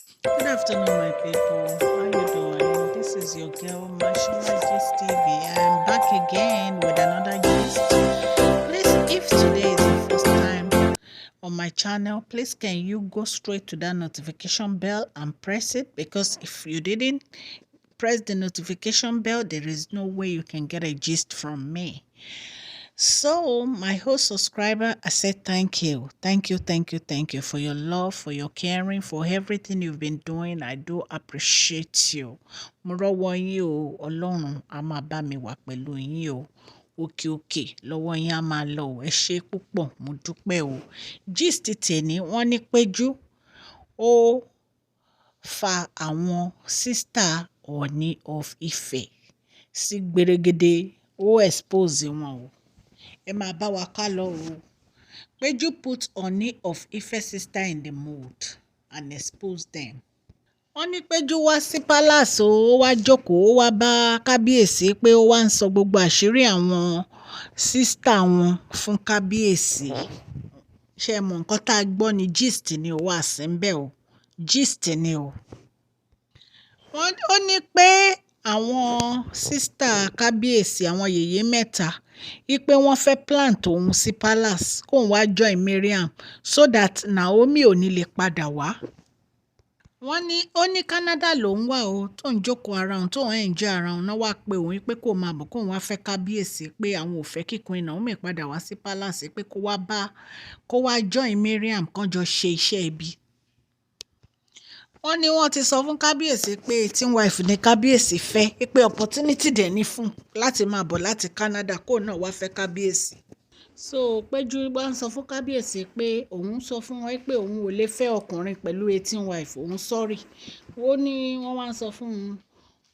Good afternoon, my people. How you doing? This is your girl, Mashima Gist TV. I'm back again with another gist. Please, if today is the first time on my channel, please can you go straight to that notification bell and press it? Because if you didn't press the notification bell, there is no way you can get a gist from me. So, my whole subscriber, I said thank you. Thank you, thank you, thank you for your love, for your caring, for everything you've been doing. I do appreciate you. Mo rọ́wọ́ yín o, Ọlọ́run á máa bá mi wà pẹ̀lú yín o. Òkè òkè lọ́wọ́ yín á máa lọ o. Ẹ ṣé púpọ̀, mo dúpẹ́ o. Gist tèní wọ́n ní Péjú ó fa àwọn sísítà Ọọ̀ni of Ifẹ̀ sí gbèrègèdè, ó expose wọn o. Ẹ máa bá wa ká lọ o. Péjú put Ọọ̀ni of Ife sister in the mood and expose them. Wọ́n ní Péjú wá sí palace o, ó wá jókòó, ó wá bá kábíyèsí pé ó wá ń sọ gbogbo àṣírí àwọn sísítà wọn fún kábíyèsí. Ṣé ẹ mọ̀ nǹkan tá a gbọ́ ni gist ni ó wà sí ń bẹ̀ o. Gist ni o. Ó ní pé àwọn sísítà kábíyèsí, àwọn yèyé mẹ́ta, wípé wọ́n fẹ́ plant òun sí palace kóun wá join Mariam so that Naomi ò ní lè padà wá. Wọ́n ní ó ní Canada lòun wà o, tó ń jókòó ara òun, tó ń enjoy ara òun, náà wá pé òun pé kó máa bọ̀ kóun wá fẹ́ kábíyèsí, pé àwọn ò fẹ́ kí Queen Naomi padà wá sí palace, pé kó wá join Mariam kán jọ ṣe iṣẹ́ ibi. Wọ́n ní wọ́n ti sọ fún kábíyèsí pé teen wife ní kábíyèsí fẹ́, pé opportunity dẹ̀ ní fún láti máa bọ̀ láti Canada kó náà wá fẹ́ kábíyèsí. So Péjú wá ń sọ fún kábíyèsí pé òun sọ fún wọn pé òun ò lè fẹ́ ọkùnrin pẹ̀lú teen wife, òun sorry. Ó ní wọ́n wá ń sọ fún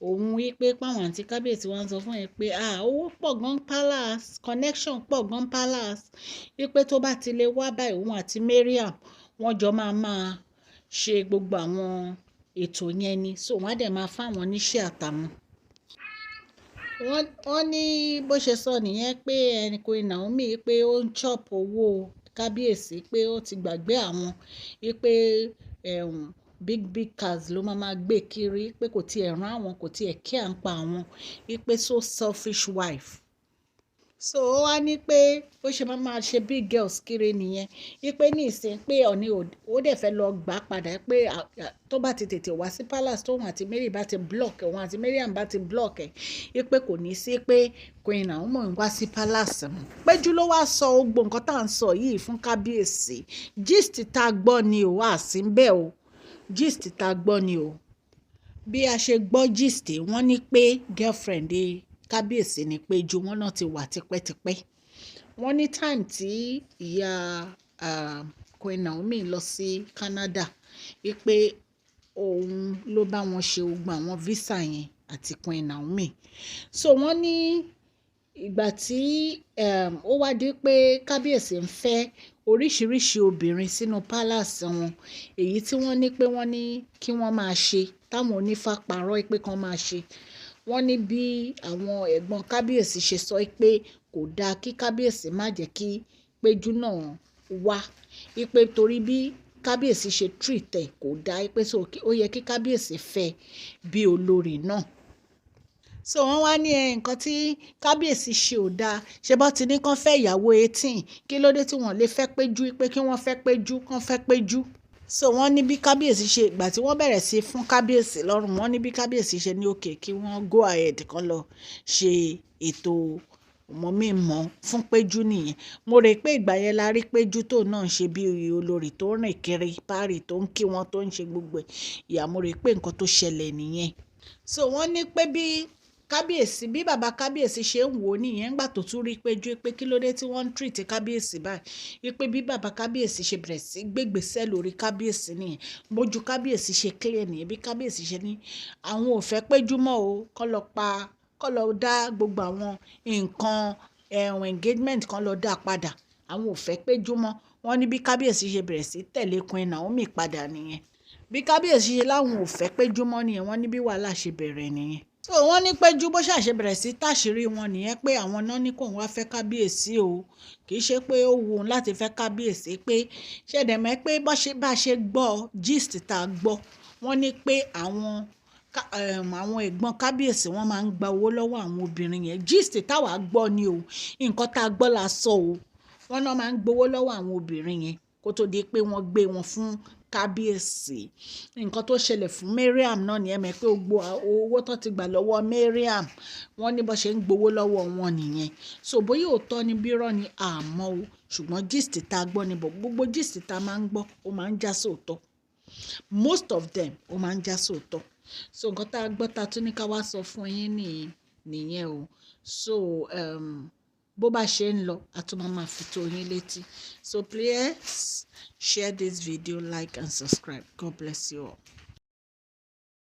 òun wípé páwọn àti kábíyèsí wá ń sọ fún ẹ pé owó pọ̀ gan palace, connection pọ̀ gan palace, wípé tó bá ti lè wá báyìí òun àti Mariam wọ́n jọ máa ṣe gbogbo àwọn ètò yẹn ni, so wọ́n á dẹ̀ máa fáwọn oníṣẹ́ àtàmú. Wọ́n ní bó ṣe sọ nìyẹn pé ẹni Queen Naomi pé ó ń chop owó kábíyèsí, pé ó ti gbàgbé àwọn, pé big cars ló máa gbé kiri, pé kò tiẹ̀ rán àwọn, kò tiẹ̀ kí à ń pa àwọn, pé so selfish wife. So ó wá ní pé bó ṣe máa ṣe big girls kiri nìyẹn, pé ní ìsìn pé Ọọ̀ni ó dẹ̀ fẹ́ lọ gbà padà, pé tó bá ti tètè wá sí palace tóun àti Mary bá ti block ẹ̀, òun àti Mariam bá ti block ẹ̀, pé kò ní sí pé Queen Naomi ń wá sí palace mọ́. Péjú ló wá sọ gbogbo nǹkan tá à ń sọ yìí fún kábíyèsí. Gist tá a gbọ́ ni o, wà sí ń bẹ̀ o. Gist tá a gbọ́ ni o. Bí a ṣe gbọ́ gist, wọ́n ní pé girlfriend kábíyèsí ni Péjú, wọ́n náà ti wà tipẹ́tipẹ́. Wọ́n ní time tí ìyá Queen Naomi lọ sí Canada, pé òun ló bá wọn ṣe gbogbo àwọn visa yẹn àti Queen Naomi. So wọ́n ní ìgbà tí ó wá dé pé kábíyèsí ń fẹ́ oríṣiríṣi obìnrin sínú palace wọn, èyí tí wọ́n ní pé wọ́n ní kí wọ́n máa ṣe, táwọn onífá parọ́ pé kán máa ṣe. Wọ́n ní bí àwọn ẹ̀gbọ́n kábíyèsí ṣe sọ pé kò dáa kí kábíyèsí má jẹ́ kí Péjú náà wá, pé torí bí kábíyèsí ṣe treat ẹ̀ kò dáa, pé so ó yẹ kí kábíyèsí fẹ́ bí olórí náà. So wọ́n wá ní nǹkan tí kábíyèsí ṣe ò dáa, ṣe bá ti ní kán fẹ́ ìyàwó 18, kí ló dé tí wọ́n lè fẹ́ Péjú, pé kí wọ́n fẹ́ Péjú, kán fẹ́ Péjú. So wọ́n ní bí kábíyèsí ṣe, ìgbà tí wọ́n bẹ̀rẹ̀ sí fún kábíyèsí lọ́rùn, wọ́n ní bí kábíyèsí ṣe ní òkè kí wọ́n go ahead kan lọ ṣe ètò mọ̀ fún Péjú nìyẹn. Mo rò pé ìgbà yẹn la rí Péjú tó náà ṣe bí olórí tó rìn kiri páàrí, tó ń kí wọn, tó ń ṣe gbogbo ẹ̀. Ìyá, mo rò pé nǹkan tó ṣẹlẹ̀ nìyẹn. So wọ́n ní pé bí bàbá kábíyèsí ṣe ń wò ó nìyẹn, nígbà tó tún rí Péjú, pé kí ló dé tí wọ́n ń treat kábíyèsí báyìí, pé bí bàbá kábíyèsí ṣe bẹ̀rẹ̀ sí gbégbèsè lórí kábíyèsí nìyẹn, bójú kábíyèsí ṣe clear nìyẹn, bí kábíyèsí ṣe ní àwọn ò fẹ́ Péjú mọ́ o, kọ́ lọ dá gbogbo àwọn nǹkan engagement kan lọ dá padà, àwọn ò fẹ́ Péjú mọ́. Wọ́n ní bí kábíyèsí ṣe bẹ̀rẹ̀ sí tẹ̀lé Queen Naomi padà nìyẹn, bí kábíyèsí ṣe láwọn ò fẹ́ Péjú mọ́ nìyẹn. Wọ́n ní bí wàhálà ṣe bẹ̀rẹ̀ nìyẹn. So wọ́n ní Péjú bó ṣàṣe bẹ̀rẹ̀ sí táṣìírí wọn nìyẹn, pé àwọn náà ní kóun wá fẹ́ kábíyèsí o, kì í ṣe pé ó wù ú láti fẹ́ kábíyèsí, pé ṣẹ̀dẹ̀mẹ́ pé bá ṣe gbọ́ gist tá a gbọ́, wọ́n ní pé àwọn ẹ̀gbọ́n kábíyèsí wọ́n máa ń gba owó lọ́wọ́ àwọn obìnrin yẹn. Gist táwa gbọ́ ni o, nǹkan tá a gbọ́ la sọ o. Wọ́n náà máa ń gbowó lọ́wọ́ àwọn obìnrin yẹn kó tó di pé wọ́n gbé wọn fún kábíyèsí. Nǹkan tó ṣẹlẹ̀ fún Mariam náà ni ẹ mọ̀ pé gbogbo owó tó ti gbà lọ́wọ́ Mariam wọ́n ní bó ṣe ń gbowó lọ́wọ́ wọn nìyẹn. So bóyá òótọ́ ni bírọ́ ni àmọ́ o, ṣùgbọ́n gist tá a gbọ́ ni bọ̀ gbogbo gist tá a máa ń gbọ́ ó máa ń já sóòótọ́. Most of them ó máa ń já sóòótọ́. So nǹkan tá a gbọ́ tá a tún ní ká wá sọ fún yín nìyẹn o. So bó bá ṣe ń lọ a tún máa fi tó yín létí. So please share this video, like and subscribe. God bless you all.